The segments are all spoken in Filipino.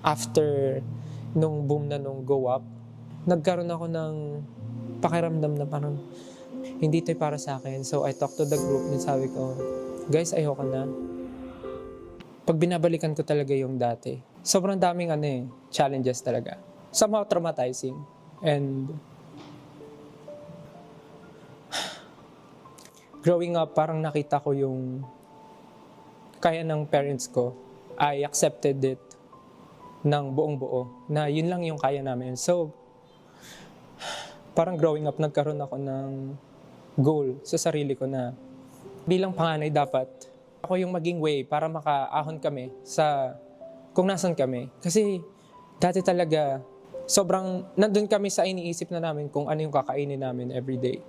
after nung boom na nung Go Up, nagkaroon ako ng pakiramdam na parang hindi ito para sa akin. So I talked to the group and sabi ko, guys, ayoko na. Pag binabalikan ko talaga yung dati, sobrang daming challenges talaga. Somehow traumatizing. And growing up, parang nakita ko yung kaya ng parents ko. I accepted it ng buong buo na yun lang yung kaya namin. So, parang growing up, nagkaroon ako ng goal sa sarili ko na bilang panganay dapat ako yung maging way para makaahon kami sa kung nasan kami. Kasi dati talaga, sobrang nandun kami sa iniisip na namin kung ano yung kakainin namin everyday.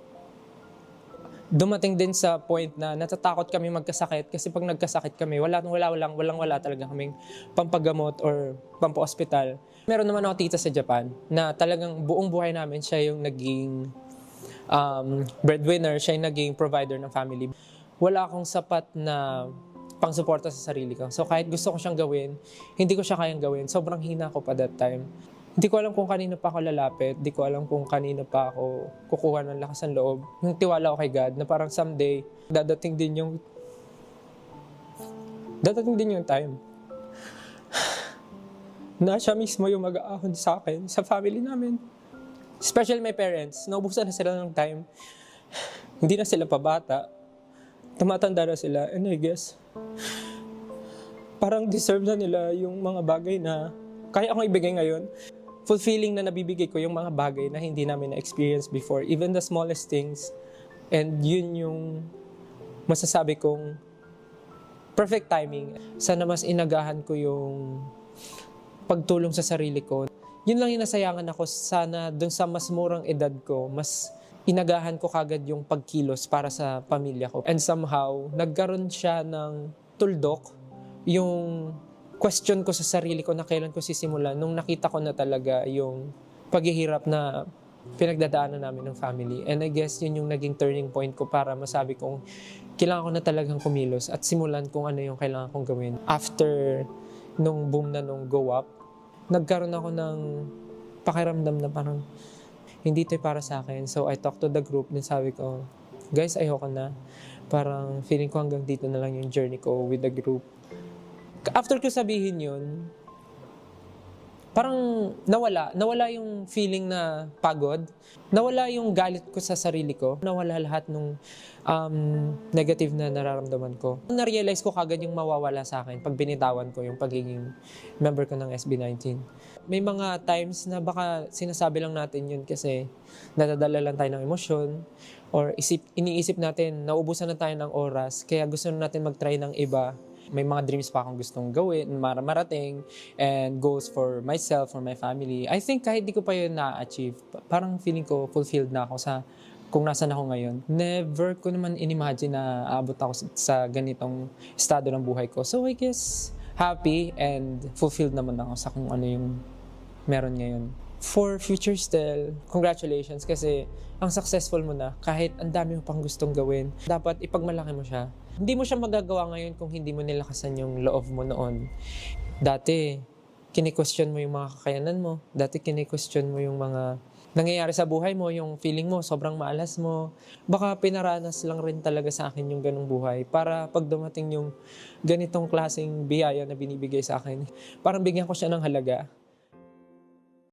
Dumating din sa point na natatakot kami magkasakit kasi pag nagkasakit kami, wala talaga kaming pampagamot or pampa-hospital. Meron naman ako tita sa Japan na talagang buong buhay namin siya yung naging breadwinner, siya yung naging provider ng family. Wala akong sapat na pangsuporta sa sarili ko. So kahit gusto ko siyang gawin, hindi ko siya kayang gawin. Sobrang hina ko pa that time. Hindi ko alam kung kanino pa ako lalapit. Hindi ko alam kung kanino pa ako kukuha ng lakas ng loob. Yung tiwala ko kay God na parang someday, dadating din yung time na siya mismo yung mag-aahon sa akin, sa family namin. Especially my parents. Naubusan na sila ng time. Hindi na sila pabata. Tumatanda na sila. And I guess, parang deserve na nila yung mga bagay na kaya akong ibigay ngayon. Fulfilling na nabibigay ko yung mga bagay na hindi namin na-experience before. Even the smallest things. And yun yung masasabi kong perfect timing. Sana mas inagahan ko yung pagtulong sa sarili ko. Yun lang yung nasayangan ako. Sana dun sa mas murang edad ko, mas inagahan ko kagad yung pagkilos para sa pamilya ko. And somehow, nagkaroon siya ng tuldok yung question ko sa sarili ko na kailan ko sisimulan nung nakita ko na talaga yung paghihirap na pinagdadaanan namin ng family. And I guess yun yung naging turning point ko para masabi kong kailangan ko na talagang kumilos at simulan kung ano yung kailangan kong gawin. After nung boom na nung Go Up, nagkaroon ako ng pakiramdam na parang hindi ito para sa akin. So I talked to the group and sabi ko, guys, ayoko na. Parang feeling ko hanggang dito na lang yung journey ko with the group. After ko sabihin yun, parang nawala yung feeling na pagod. Nawala yung galit ko sa sarili ko. Nawala lahat ng negative na nararamdaman ko. Na-realize ko kagad yung mawawala sa akin pag binitawan ko yung pagiging member ko ng SB19. May mga times na baka sinasabi lang natin yun kasi nadadala lang tayo ng emosyon or iniisip natin, naubusan na tayo ng oras, kaya gusto natin mag-try ng iba. May mga dreams pa akong gustong gawin, marating, and goals for myself, for my family. I think kahit di ko pa yun na-achieve, parang feeling ko fulfilled na ako sa kung nasan ako ngayon. Never ko naman inimagine na aabot ako sa ganitong estado ng buhay ko. So I guess happy and fulfilled naman ako sa kung ano yung meron ngayon. For future still, congratulations kasi ang successful mo na kahit ang dami mo pang gustong gawin. Dapat ipagmalaki mo siya. Hindi mo siya magagawa ngayon kung hindi mo nilakasan yung loob mo noon. Dati, kini-question mo yung mga kakayanan mo. Dati, kini-question mo yung mga nangyayari sa buhay mo, yung feeling mo, sobrang maalas mo. Baka pinaranas lang rin talaga sa akin yung ganong buhay para pag dumating yung ganitong klaseng biyaya na binibigay sa akin, parang bigyan ko siya ng halaga.